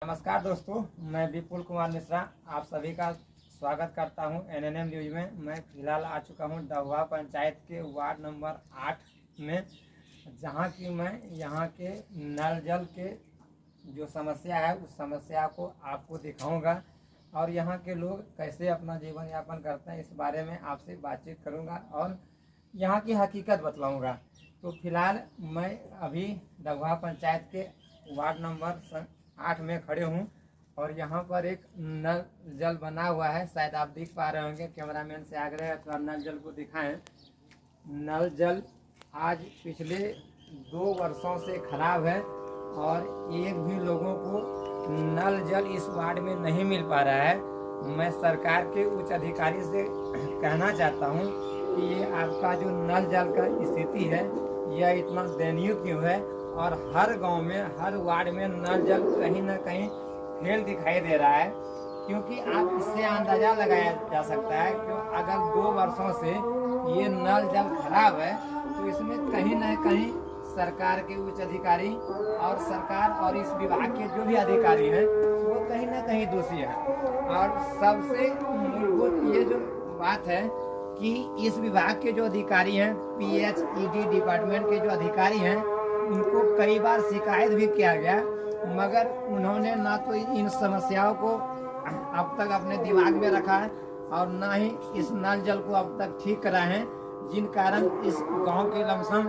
नमस्कार दोस्तों, मैं विपुल कुमार मिश्रा आप सभी का स्वागत करता हूं एनएनएम न्यूज में। मैं फिलहाल आ चुका हूं डहुआ पंचायत के वार्ड नंबर 8 में, जहां की मैं यहां के नल जल के जो समस्या है उस समस्या को आपको दिखाऊंगा और यहां के लोग कैसे अपना जीवन यापन करते हैं इस बारे में आपसे बातचीत करूंगा और यहां की हकीकत बतलाऊंगा। तो फिलहाल मैं अभी डहुआ पंचायत के वार्ड नंबर 8 में खड़े हूँ और यहाँ पर एक नल जल बना हुआ है, शायद आप देख पा रहे होंगे। कैमरामैन से आग्रह है थोड़ा नल जल को दिखाएं। नल जल आज पिछले 2 वर्षों से खराब है और एक भी लोगों को नल जल इस वार्ड में नहीं मिल पा रहा है। मैं सरकार के उच्च अधिकारी से कहना चाहता हूँ कि ये आपका जो नल जल का स्थिति है यह इतना दयनीय क्यों है और हर गांव में हर वार्ड में नल जल कहीं ना कहीं फेल दिखाई दे रहा है। क्योंकि आप इससे अंदाजा लगाया जा सकता है कि अगर 2 वर्षों से ये नल जल खराब है तो इसमें कहीं ना कहीं सरकार के उच्च अधिकारी और सरकार और इस विभाग के जो भी अधिकारी हैं वो कहीं ना कहीं दोषी है। और सबसे मूलभूत ये जो बात है कि इस विभाग के जो अधिकारी हैं, PHED डिपार्टमेंट के जो अधिकारी हैं, उनको कई बार शिकायत भी किया गया मगर उन्होंने ना तो इन समस्याओं को अब तक अपने दिमाग में रखा है और ना ही इस नल जल को अब तक ठीक कराए हैं, जिन कारण इस गांव के लमसम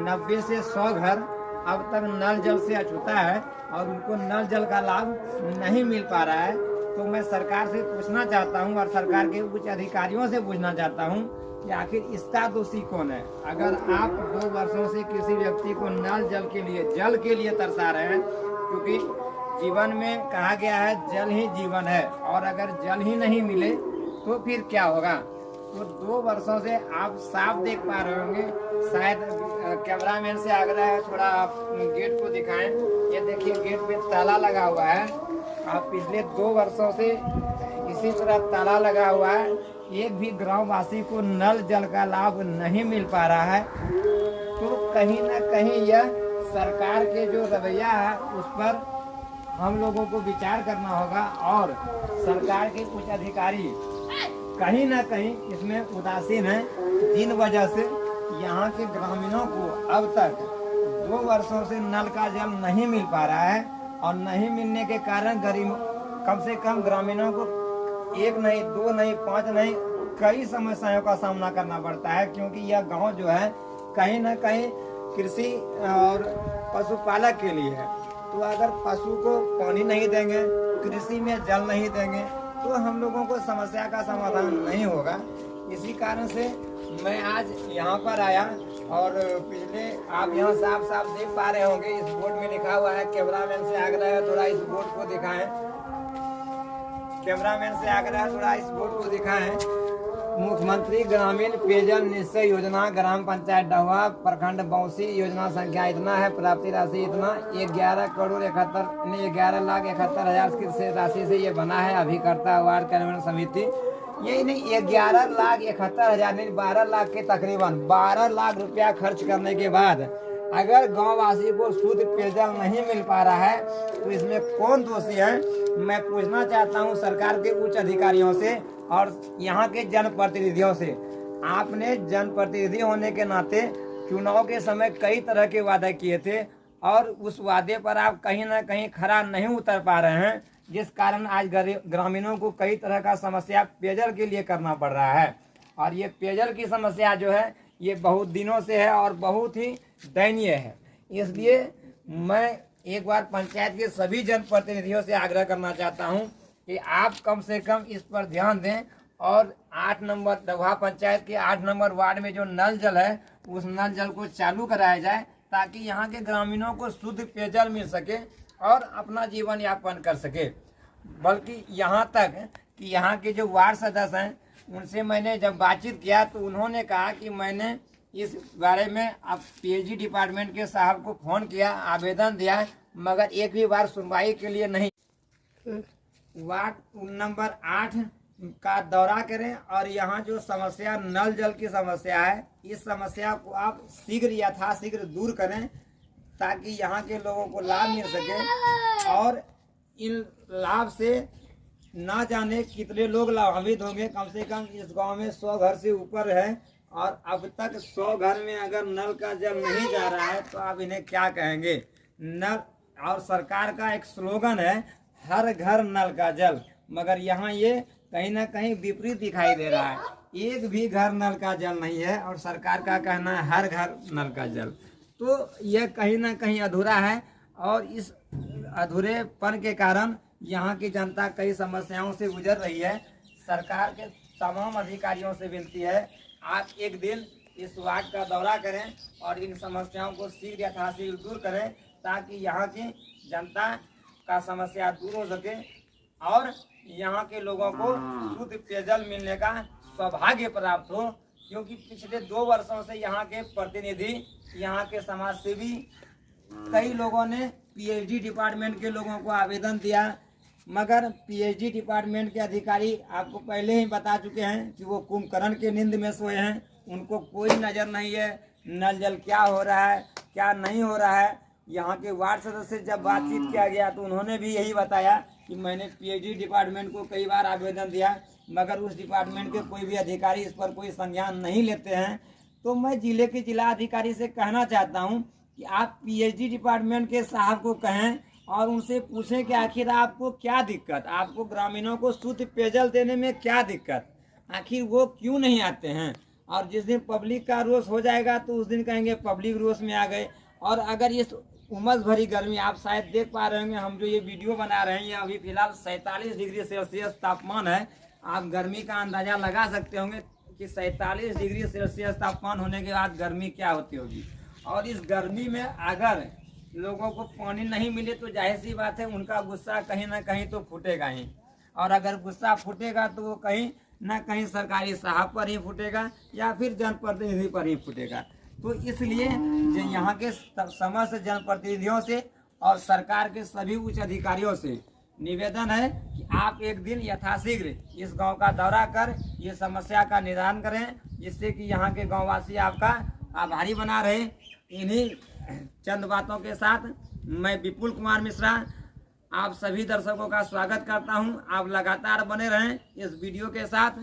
90 से 100 घर अब तक नल जल से अछूता है और उनको नल जल का लाभ नहीं मिल पा रहा है। तो मैं सरकार से पूछना चाहता हूं और सरकार के उच्च अधिकारियों से पूछना चाहता हूं कि आखिर इसका दोषी कौन है। अगर आप 2 वर्षों से किसी व्यक्ति को नल जल के लिए तरसा रहे हैं, क्योंकि जीवन में कहा गया है जल ही जीवन है और अगर जल ही नहीं मिले तो फिर क्या होगा। तो 2 वर्षों से आप साफ देख पा रहे होंगे, शायद कैमरामैन से आग्रह है थोड़ा आप गेट को दिखाएं। ये देखिए गेट पे ताला लगा हुआ है। आप पिछले 2 वर्षों से इसी तरह ताला लगा हुआ है, एक भी ग्रामवासी को नल जल का लाभ नहीं मिल पा रहा है। तो कहीं ना कहीं यह सरकार के जो रवैया है उस पर हम लोगों को विचार करना होगा और सरकार के कुछ अधिकारी कहीं ना कहीं इसमें उदासीन हैं, जिन वजह से यहाँ के ग्रामीणों को अब तक 2 वर्षों से नल का जल नहीं मिल पा रहा है और नहीं मिलने के कारण गरीब कम से कम ग्रामीणों को 1 नहीं 2 नहीं 5 नहीं कई समस्याओं का सामना करना पड़ता है। क्योंकि यह गांव जो है कहीं ना कहीं कृषि और पशुपालक के लिए है। तो अगर पशु को पानी नहीं देंगे, कृषि में जल नहीं देंगे तो हम लोगों को समस्या का समाधान नहीं होगा। इसी कारण से मैं आज यहाँ पर आया और पिछले आप यहाँ साफ साफ देख पा रहे होंगे इस बोर्ड में लिखा हुआ है। कैमरामैन से आग्रह है थोड़ा इस बोर्ड को दिखाएं। कैमरामैन से आग्रह है थोड़ा इस बोर्ड को दिखाएं। मुख्यमंत्री ग्रामीण पेयजल निश्चय योजना ग्राम पंचायत डहुआ प्रखंड बौसी योजना संख्या इतना है, प्राप्ति राशि इतना 11,71,000 की राशि से ये बना है। अभिकर्ता वार्ड कार्यान्वयन समिति यही नहीं 11,71,000 नहीं 12 लाख के तकरीबन 12 लाख रुपया खर्च करने के बाद अगर गांववासी को शुद्ध पेयजल नहीं मिल पा रहा है तो इसमें कौन दोषी है। मैं पूछना चाहता हूं सरकार के उच्च अधिकारियों से और यहाँ के जनप्रतिनिधियों से। आपने जनप्रतिनिधि होने के नाते चुनाव के समय कई तरह के वादे किए थे और उस वादे पर आप कहीं ना कहीं खरा नहीं उतर पा रहे हैं, जिस कारण आज ग्रामीणों को कई तरह का समस्या पेयजल के लिए करना पड़ रहा है। और ये पेयजल की समस्या जो है ये बहुत दिनों से है और बहुत ही दयनीय है। इसलिए मैं एक बार पंचायत के सभी जनप्रतिनिधियों से आग्रह करना चाहता हूं कि आप कम से कम इस पर ध्यान दें और 8 नंबर डहुआ पंचायत के 8 नंबर वार्ड में जो नल जल है उस नल जल को चालू कराया जाए ताकि यहाँ के ग्रामीणों को शुद्ध पेयजल मिल सके और अपना जीवन यापन कर सके। बल्कि यहाँ तक कि यहाँ के जो वार्ड सदस्य हैं उनसे मैंने जब बातचीत किया तो उन्होंने कहा कि मैंने इस बारे में अब PHED डिपार्टमेंट के साहब को फ़ोन किया, आवेदन दिया, मगर एक भी बार सुनवाई के लिए नहीं। वार्ड नंबर 8 का दौरा करें और यहाँ जो समस्या नल जल की समस्या है इस समस्या को आप शीघ्र यथाशीघ्र दूर करें ताकि यहाँ के लोगों को लाभ मिल सके और इन लाभ से ना जाने कितने लोग लाभान्वित होंगे। कम से कम इस गांव में 100 घर से ऊपर है और अब तक 100 घर में अगर नल का जल नहीं जा रहा है तो आप इन्हें क्या कहेंगे। नल और सरकार का एक स्लोगन है हर घर नल का जल, मगर यहाँ ये कहीं ना कहीं विपरीत दिखाई दे रहा है। एक भी घर नल का जल नहीं है और सरकार का कहना है हर घर नल का जल। तो यह कहीं ना कहीं अधूरा है और इस अधूरेपन के कारण यहाँ की जनता कई समस्याओं से गुजर रही है। सरकार के तमाम अधिकारियों से विनती है आप एक दिन इस वार्ड का दौरा करें और इन समस्याओं को शीघ्र यथाशीघ्र दूर करें ताकि यहाँ की जनता का समस्या दूर हो सके और यहाँ के लोगों को शुद्ध पेयजल मिलने का सौभाग्य प्राप्त हो। क्योंकि पिछले 2 वर्षों से यहाँ के प्रतिनिधि, यहाँ के समाज सेवी, कई लोगों ने पीएचडी डिपार्टमेंट के लोगों को आवेदन दिया, मगर पीएचडी डिपार्टमेंट के अधिकारी आपको पहले ही बता चुके हैं कि वो कुंभकर्ण के नींद में सोए हैं। उनको कोई नज़र नहीं है नल जल क्या हो रहा है क्या नहीं हो रहा है। यहाँ के वार्ड सदस्य से जब बातचीत किया गया तो उन्होंने भी यही बताया कि मैंने पीएचडी डिपार्टमेंट को कई बार आवेदन दिया, मगर उस डिपार्टमेंट के कोई भी अधिकारी इस पर कोई संज्ञान नहीं लेते हैं। तो मैं जिले के जिला अधिकारी से कहना चाहता हूँ कि आप पीएचडी डिपार्टमेंट के साहब को कहें और उनसे पूछें कि आखिर आपको क्या दिक्कत, आपको ग्रामीणों को शुद्ध पेयजल देने में क्या दिक्कत, आखिर वो क्यों नहीं आते हैं। और जिस दिन पब्लिक का रोष हो जाएगा तो उस दिन कहेंगे पब्लिक रोष में आ गए। और अगर इस उमस भरी गर्मी, आप शायद देख पा रहे होंगे हम जो ये वीडियो बना रहे हैं, ये अभी फिलहाल 47 डिग्री सेल्सियस तापमान है। आप गर्मी का अंदाजा लगा सकते होंगे कि 47 डिग्री सेल्सियस तापमान होने के बाद गर्मी क्या होती होगी। और इस गर्मी में अगर लोगों को पानी नहीं मिले तो जाहिर सी बात है उनका गुस्सा कहीं ना कहीं तो फूटेगा ही। और अगर गुस्सा फूटेगा तो वो कहीं ना कहीं सरकारी साहब पर ही फूटेगा या फिर जनप्रतिनिधि पर ही फूटेगा। तो इसलिए यहाँ के समस्त जनप्रतिनिधियों से और सरकार के सभी उच्च अधिकारियों से निवेदन है कि आप एक दिन यथाशीघ्र इस गांव का दौरा कर ये समस्या का निदान करें, जिससे कि यहाँ के गांववासी आपका आभारी बना रहे। इन्हीं चंद बातों के साथ मैं विपुल कुमार मिश्रा आप सभी दर्शकों का स्वागत करता हूं। आप लगातार बने रहें इस वीडियो के साथ।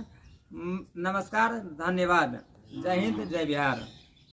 नमस्कार, धन्यवाद। जय हिंद, जय बिहार।